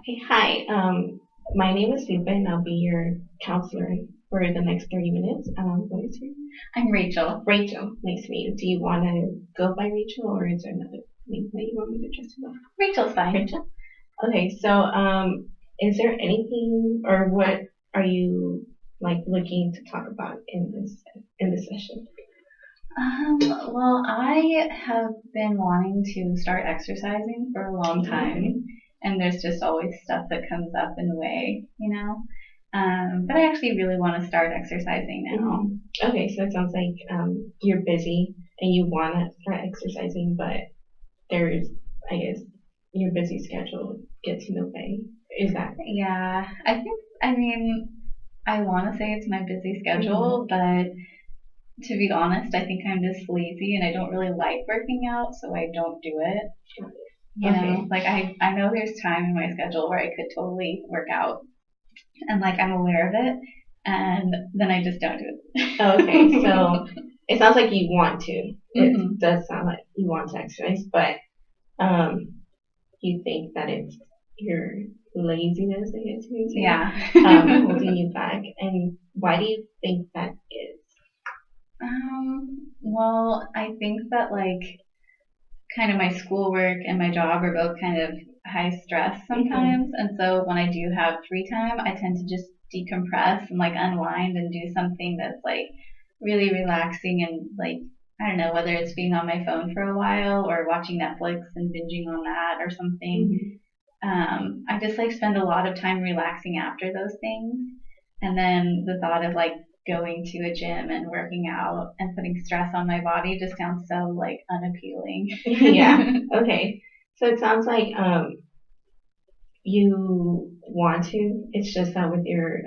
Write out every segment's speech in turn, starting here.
Okay, hi. My name is Lupe, and I'll be your counselor for the next 30 minutes. What is your I'm Rachel. Rachel? Nice to meet you. Do you want to go by Rachel, or is there another name that you want me to address you by? Rachel's fine. Rachel. Okay, so is there anything, or what are you like looking to talk about in this session? Well, I have been wanting to start exercising for a long time, and there's just always stuff that comes up in the way. But I actually really want to start exercising now. Okay, so it sounds like you're busy and you want to start exercising, but there's, I guess, your busy schedule gets in the way. Is that Yeah, I want to say it's my busy schedule, but to be honest, I think I'm just lazy and I don't really like working out, so I don't do it. Okay. Like I know there's time in my schedule where I could totally work out and like I'm aware of it, and then I just don't do it. Okay, so it sounds like you want to. It Mhm. does sound like you want to exercise, but um, you think that it's your laziness, I guess you could say, Yeah. holding you back. And why do you think that is? Well, I think that like kind of my schoolwork and my job are both kind of high stress sometimes, and so when I do have free time, I tend to just decompress and like unwind and do something that's like really relaxing and like I don't know whether it's being on my phone for a while or watching Netflix and binging on that or something. I just like spend a lot of time relaxing after those things. And then the thought of like going to a gym and working out and putting stress on my body just sounds so like unappealing. Yeah. Okay. So it sounds like you want to. It's just that with your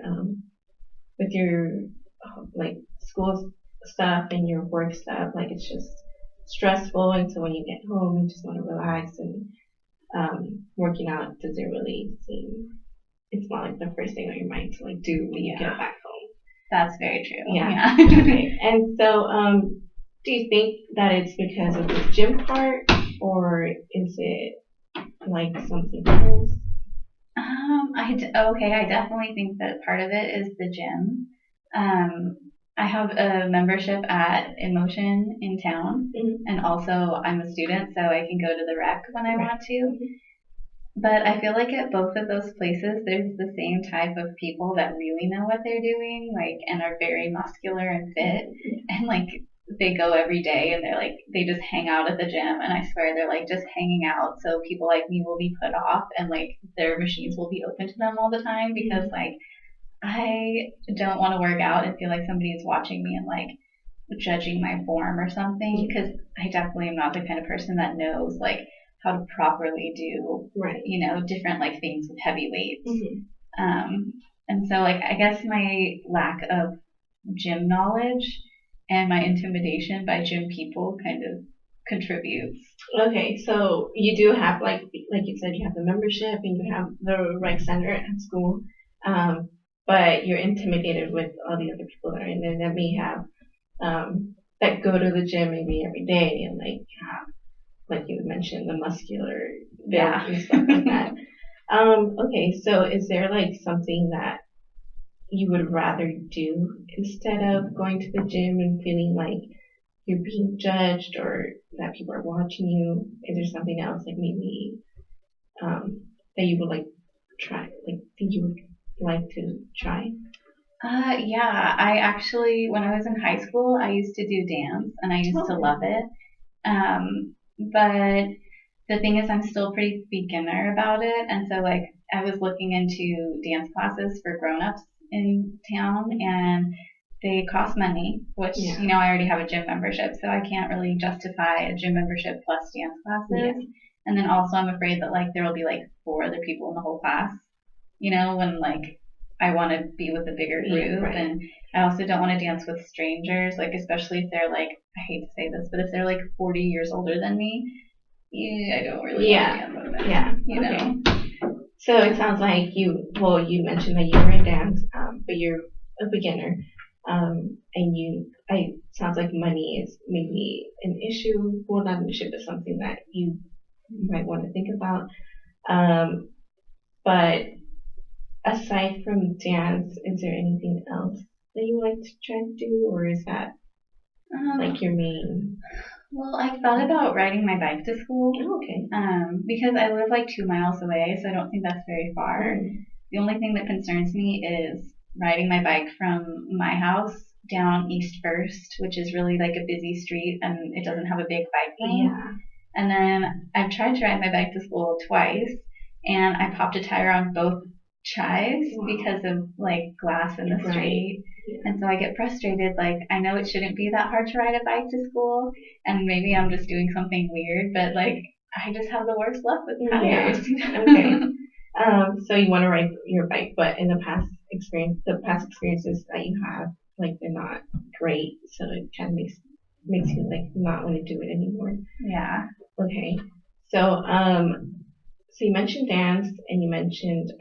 like school stuff and your work stuff, like it's just stressful. And so when you get home, you just want to relax and working out doesn't really seem. It's not like the first thing on your mind to like do when you get back home. That's very true. Yeah. Okay. And so do you think that it's because of the gym part, or is it like something else? I definitely think that part of it is the gym. Um, I have a membership at Emotion in town, and also I'm a student, so I can go to the rec when I want to. But I feel like at both of those places, there's the same type of people that really know what they're doing, like, and are very muscular and fit, and like they go every day and they're like they just hang out at the gym, and I swear they're like just hanging out, so people like me will be put off, and like their machines will be open to them all the time because like I don't want to work out and feel like somebody is watching me and like judging my form or something because I definitely am not the kind of person that knows like how to properly do different like things with heavy weights. And so like I guess my lack of gym knowledge and my intimidation by gym people kind of contributes. Okay, so you do have like you said, you have the membership and you have the rec center at school, but you're intimidated with all the other people that are in there that may have that go to the gym maybe every day and like have, like you mentioned, the muscular build and stuff like that. Okay, so is there like something that you would rather do instead of going to the gym and feeling like you're being judged or that people are watching you? Is there something else like maybe that you would like try, like think you would like to try? Yeah, I actually, when I was in high school, I used to do dance and I used to love it. But the thing is, I'm still pretty beginner about it. And so, like, I was looking into dance classes for grown-ups in town and they cost money, which, I already have a gym membership, so I can't really justify a gym membership plus dance classes. And then also, I'm afraid that, like, there will be, like, 4 other people in the whole class, when, like, I want to be with a bigger group. And I also don't want to dance with strangers, like, especially if they're, like, I hate to say this, but if they're, like, 40 years older than me, I don't really want to dance with them. Okay. So it sounds like you mentioned that you were in dance, but you're a beginner. And sounds like money is maybe an issue. Well, not an issue, but something that you might want to think about. But aside from dance, is there anything else that you like to try to do, or is that like your main? Well, I've thought about riding my bike to school. Oh, okay. Because I live like 2 miles away, so I don't think that's very far. The only thing that concerns me is riding my bike from my house down East First, which is really like a busy street and it doesn't have a big bike lane. Yeah. And then I've tried to ride my bike to school twice, and I popped a tire on both tries because of like glass in the street. Yeah. And so I get frustrated. Like, I know it shouldn't be that hard to ride a bike to school, and maybe I'm just doing something weird, but like, I just have the worst luck with tires. Yeah. Okay. So you want to ride your bike, but in the past experiences that you have, like they're not great, so it kind of makes you like not want to do it anymore. Yeah. Okay. So so you mentioned dance and you mentioned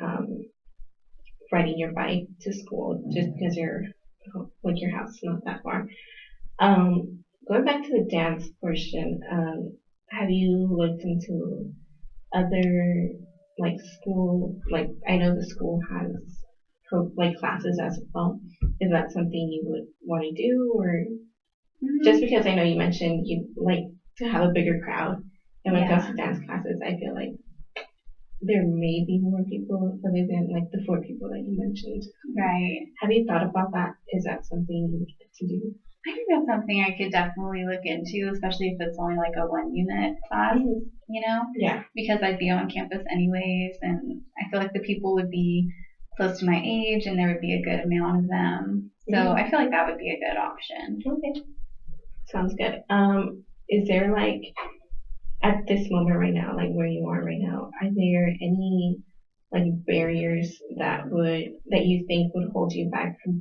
riding your bike to school just because your house is not that far. Going back to the dance portion, have you looked into other like school, like I know the school has like classes as well. Is that something you would want to do, or just because I know you mentioned you like to have a bigger crowd, and when it comes to dance classes, I feel like there may be more people other than like the 4 people that you mentioned. Right. Have you thought about that? Is that something you would like to do? I think that's something I could definitely look into, especially if it's only like a 1 unit class, you know? Yeah. Because I'd be on campus anyways, and I feel like the people would be close to my age and there would be a good amount of them. So I feel like that would be a good option. Okay. Sounds good. Is there like, at this moment right now, like where you are right now, are there any like barriers that you think would hold you back from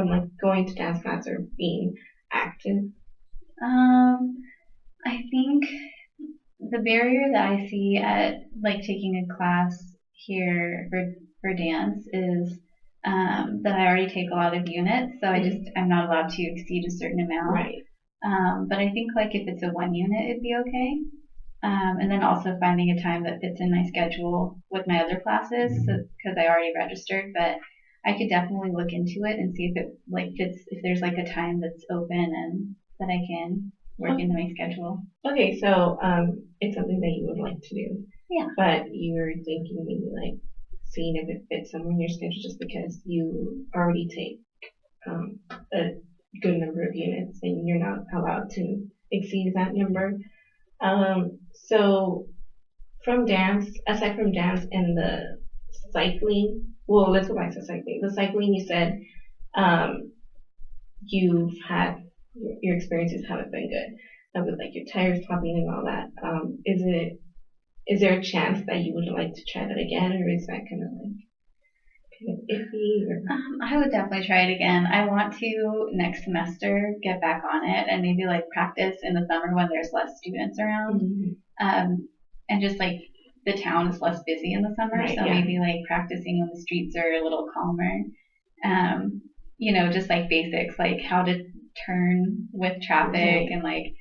like going to dance class or being active? I think the barrier that I see at like taking a class here for dance is that I already take a lot of units, so I'm not allowed to exceed a certain amount. Right. But I think like if it's a 1 unit, it'd be okay. And then also finding a time that fits in my schedule with my other classes, because I already registered. But I could definitely look into it and see if it like fits, if there's like a time that's open and that I can work into my schedule. Okay, so it's something that you would like to do. Yeah. But you're thinking maybe like seeing if it fits somewhere in your schedule just because you already take a good number of units and you're not allowed to exceed that number. So aside from dance and the cycling, well, let's go back to cycling. The cycling, you said you've had your experiences haven't been good with like your tires popping and all that. Is there a chance that you would like to try that again, or is that kind of iffy? Or? I would definitely try it again. I want to next semester get back on it and maybe like practice in the summer when there's less students around. And just like the town is less busy in the summer, right, so maybe like practicing when the streets are a little calmer. You know, just like basics, like how to turn with traffic and like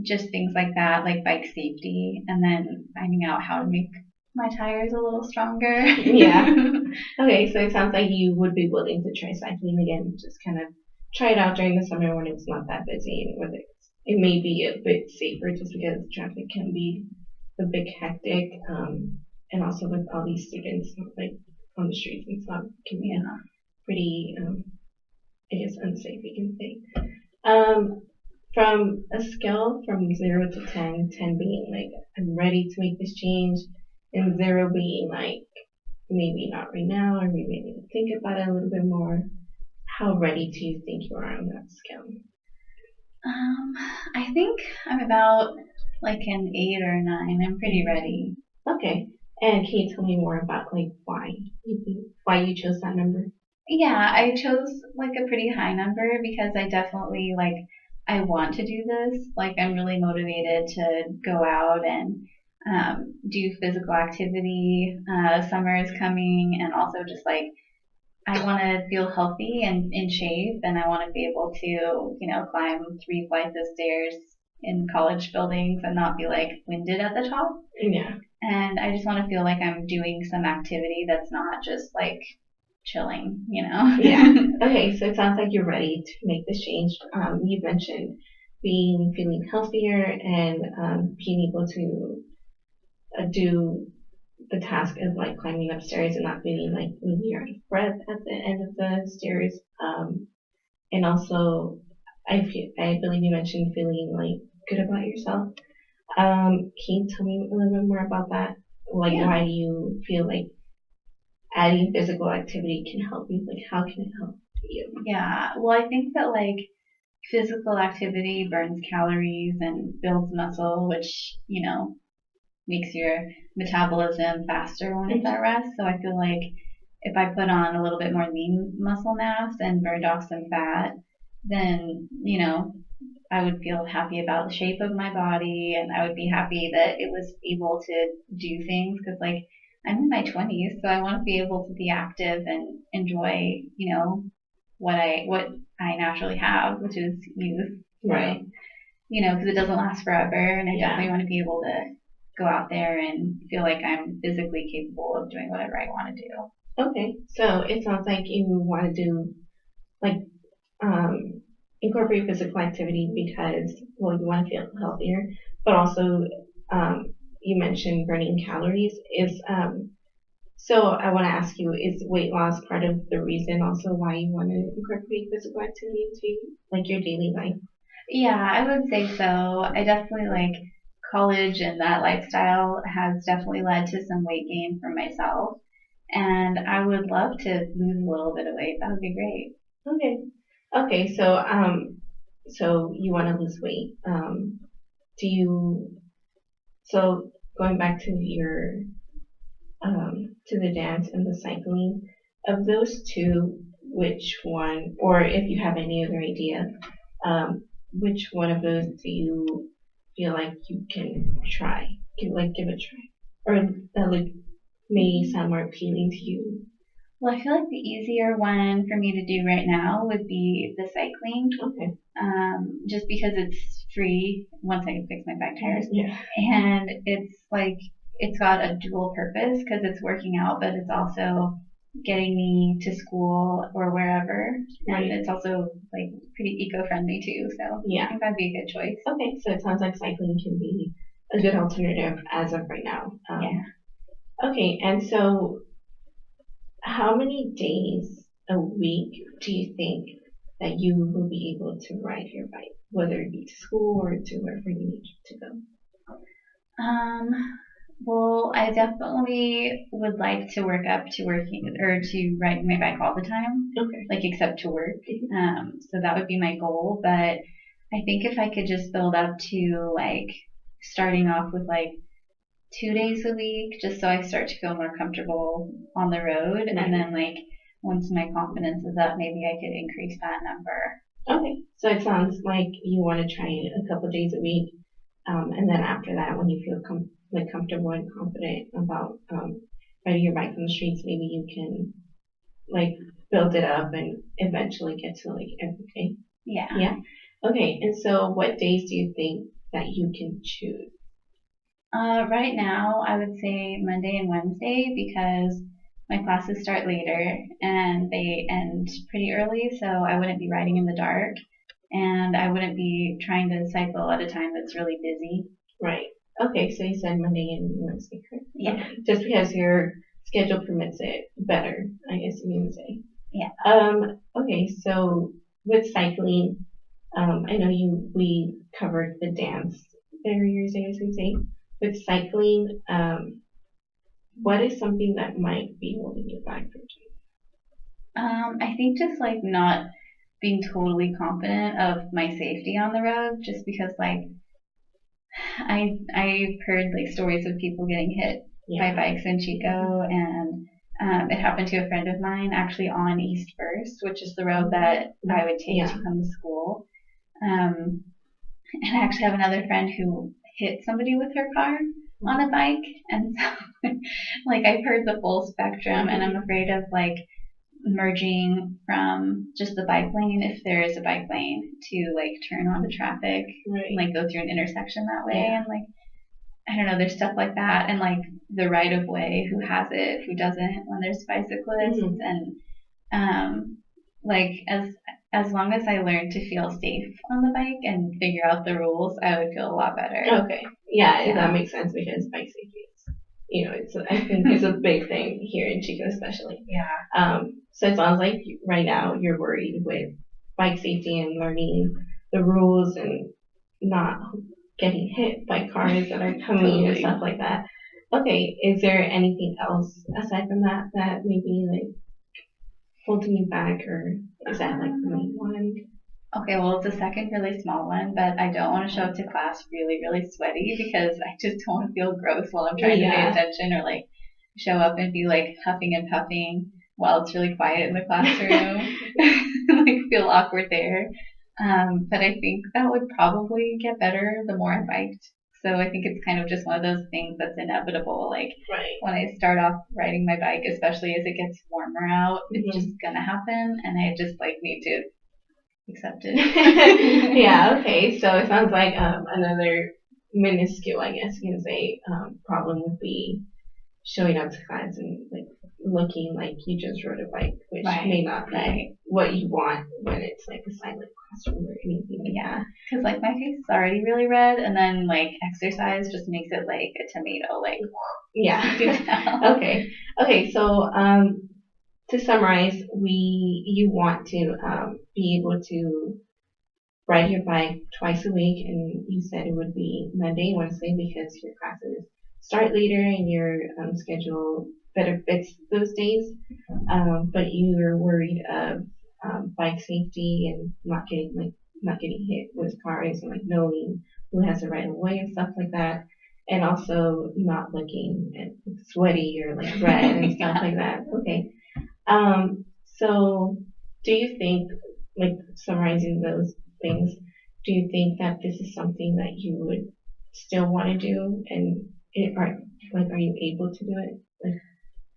just things like that, like bike safety, and then finding out how to make my tires a little stronger. Yeah. Okay, so it sounds like you would be willing to try cycling again, just kind of try it out during the summer when it's not that busy and when it may be a bit safer just because traffic can be a bit hectic, and also with all these students like on the streets and stuff can be pretty, I guess, unsafe, you can say. From a scale from 0 to 10, 10 being like I'm ready to make this change, and 0 being like maybe not right now, or maybe I need to think about it a little bit more. How ready do you think you are on that scale? I think I'm about like an 8 or a 9. I'm pretty ready. Okay. And can you tell me more about like why you chose that number? Yeah, I chose like a pretty high number because I definitely like I want to do this. Like I'm really motivated to go out and do physical activity. Summer is coming, and also just like I want to feel healthy and in shape, and I want to be able to, you know, climb 3 flights of stairs in college buildings and not be like winded at the top. Yeah. And I just want to feel like I'm doing some activity that's not just like chilling, you know? Yeah. Okay, so it sounds like you're ready to make this change. You mentioned feeling healthier and being able to do the task of like climbing upstairs and not feeling like maybe you're out of breath at the end of the stairs. And also, I believe you mentioned feeling like good about yourself. Can you tell me a little bit more about that? Like, Yeah. why do you feel like adding physical activity can help you? Like, how can it help you? Yeah. Well, I think that like physical activity burns calories and builds muscle, which, you know, makes your metabolism faster when it's at rest. So I feel like if I put on a little bit more lean muscle mass and burned off some fat, then, you know, I would feel happy about the shape of my body and I would be happy that it was able to do things because like I'm in my 20s, so I want to be able to be active and enjoy, you know, what I naturally have, which is youth. Right. You know, because it doesn't last forever, and I Yeah. definitely want to be able to go out there and feel like I'm physically capable of doing whatever I want to do. Okay, so it sounds like you want to do like um, incorporate physical activity because well you want to feel healthier, but also you mentioned burning calories. Is so I want to ask you, is weight loss part of the reason also why you want to incorporate physical activity into like your daily life? Yeah, I would say so. I definitely like college and that lifestyle has definitely led to some weight gain for myself. And I would love to lose a little bit of weight. That would be great. Okay. Okay, so you want to lose weight. Do you so going back to your to the dance and the cycling, of those two, which one, or if you have any other idea, which one of those do you feel like you can try, can like give a try, or that like may sound more appealing to you? Well, I feel like the easier one for me to do right now would be the cycling, Okay. just because it's free once I can fix my back tires. Yeah. And it's like, it's got a dual purpose because it's working out, but it's also getting me to school or wherever. Right. And it's also like pretty eco-friendly too. So Yeah. I think that'd be a good choice. Okay, so it sounds like cycling can be a good alternative as of right now. Yeah. Okay, and so how many days a week do you think that you will be able to ride your bike, whether it be to school or to wherever you need to go? Well, I definitely would like to work up to working or to riding my bike all the time, Okay. like except to work. So that would be my goal. But I think if I could just build up to like starting off with like 2 days a week, just so I start to feel more comfortable on the road, Right. and then like once my confidence is up, maybe I could increase that number. Okay, so it sounds like you want to try it a couple days a week, and then after that, when you feel comfortable and confident about riding your bike on the streets, maybe you can like build it up and eventually get to like every day. Yeah. Yeah. Okay, and so what days do you think that you can choose? Right now, I would say Monday and Wednesday because my classes start later and they end pretty early, so I wouldn't be riding in the dark and I wouldn't be trying to cycle at a time that's really busy. Right. Okay, so you said Monday and Wednesday, correct? Yeah. Okay. Just because your schedule permits it better, I guess you would say. Yeah. Okay, so with cycling, I know we covered the dance barriers, I guess we'd say. With cycling, what is something that might be holding you back from I think just like not being totally confident of my safety on the road, just because like I've heard like stories of people getting hit by bikes in Chico, and it happened to a friend of mine actually on East First, which is the road that I would take to come to school. And I actually have another friend who hit somebody with her car on a bike, and so like I've heard the full spectrum, and I'm afraid of like merging from just the bike lane, if there is a bike lane, to like turn onto traffic, Right. and like go through an intersection that way, and like I don't know, there's stuff like that, and like the right of way, who has it, who doesn't, when there's bicyclists, and like as long as I learn to feel safe on the bike and figure out the rules, I would feel a lot better. Okay. Yeah, that makes sense because bike safety is, I think it's a big thing here in Chico especially. Yeah. So it sounds like right now you're worried with bike safety and learning the rules and not getting hit by cars that are coming and stuff like that. Okay, is there anything else aside from that maybe like holding you back, or is that like the main one? Okay, well, it's a second really small one, but I don't want to show up to class really, really sweaty because I just don't want to feel gross while I'm trying to pay attention, or like show up and be like huffing and puffing while it's really quiet in the classroom. Like feel awkward there. But I think that would probably get better the more I biked. So I think it's kind of just one of those things that's inevitable. Like when I start off riding my bike, especially as it gets warmer out, it's just gonna happen, and I just like need to accept it. Yeah, okay. So it sounds like another minuscule, I guess you can say, problem would be showing up to class and like looking like you just rode a bike, which may not be what you want when it's like a silent classroom or anything like that. Because like my face is already really red, and then like exercise just makes it like a tomato, like Okay. So to summarize, you want to be able to ride your bike twice a week, and you said it would be Monday and Wednesday because your classes start later and your schedule better fits those days. But you're worried of bike safety and not getting hit with cars and like knowing who has the right of way and stuff like that. And also not looking sweaty or like red and stuff like that. Okay. So do you think, like summarizing those things, do you think that this is something that you would still want to do, and are you able to do it?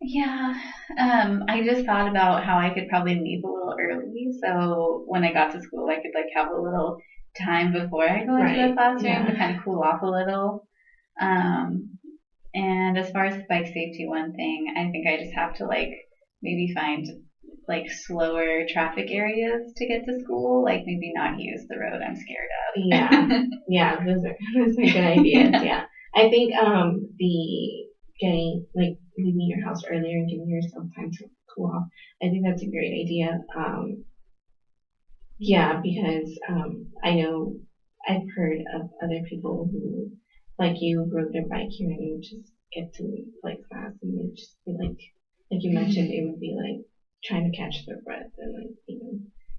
Yeah, I just thought about how I could probably leave a little early, so when I got to school, I could like have a little time before I go into the classroom to kind of cool off a little. And as far as the bike safety one thing, I think I just have to like maybe find like slower traffic areas to get to school, like maybe not use the road I'm scared of. Yeah, those are good ideas. Yeah, I think the getting like leaving your house earlier and giving yourself time to cool off, I think that's a great idea. Yeah, because I know I've heard of other people who, like you, rode their bike here and you just get to like class and it just be like you mentioned, it would be like trying to catch their breath and like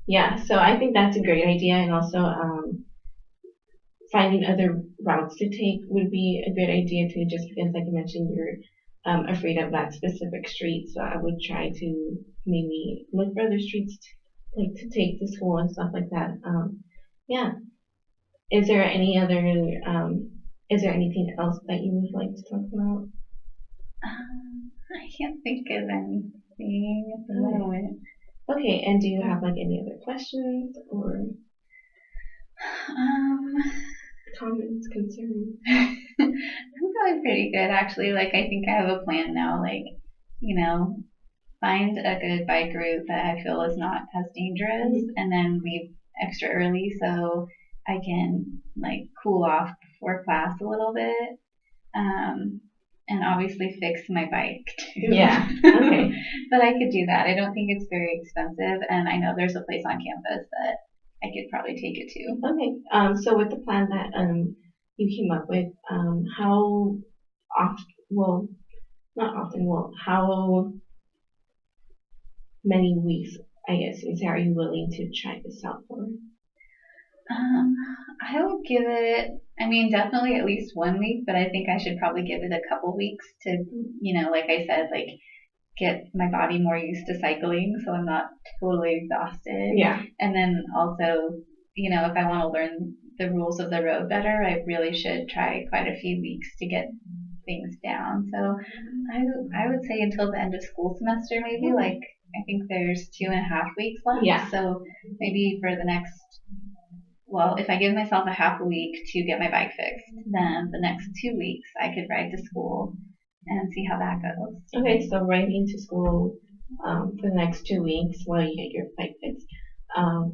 yeah. So I think that's a great idea, and also finding other routes to take would be a good idea too. Just because, like you mentioned, you're afraid of that specific street, so I would try to maybe look for other streets to take to school and stuff like that. Yeah. Is there any other? Is there anything else that you would like to talk about? I can't think of anything at the moment. Okay, and do you have like any other questions or comments, concerns? I'm feeling pretty good actually. Like I think I have a plan now. Like, find a good bike route that I feel is not as dangerous, and then leave extra early so I can like cool off before class a little bit. And obviously fix my bike too. Yeah. Okay. But I could do that. I don't think it's very expensive, and I know there's a place on campus that I could probably take it to. Okay. So with the plan that you came up with, how often? Well, not often. Well, how many weeks, I guess, are you willing to try this out for? I would give it, definitely at least 1 week, but I think I should probably give it a couple weeks to, like I said, like get my body more used to cycling so I'm not totally exhausted. Yeah. And then also, if I want to learn the rules of the road better, I really should try quite a few weeks to get things down. So I would say until the end of school semester, maybe. Like I think there's 2.5 weeks left. Yeah. So maybe for the next well, if I give myself a half a week to get my bike fixed, then the next 2 weeks I could ride to school and see how that goes. Okay, so riding to school for the next 2 weeks while you get your bike fixed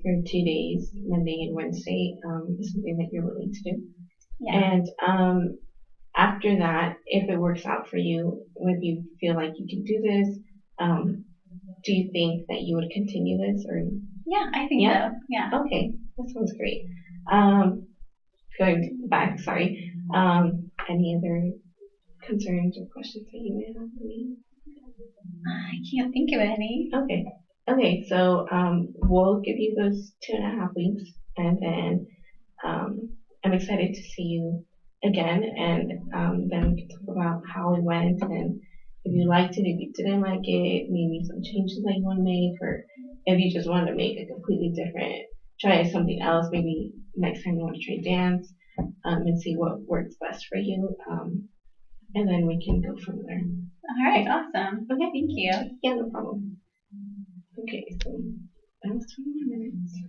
for 2 days, Monday and Wednesday, is something that you're willing to do. Yeah. And after that, if it works out for you, if you feel like you can do this, do you think that you would continue this or? Yeah, I think so. Yeah. Okay, that sounds great. Going back, sorry. Any other concerns or questions that you may have for me? I can't think of any. Okay. Okay, so we'll give you those 2.5 weeks, and then I'm excited to see you again, and then we can talk about how it went, and if you liked it, if you didn't like it, maybe some changes that you want to make, or if you just want to make a completely different, try something else, maybe next time you want to try dance, and see what works best for you, and then we can go from there. All right, awesome. Okay, thank you. Yeah, no problem. Okay, so that was 21 minutes.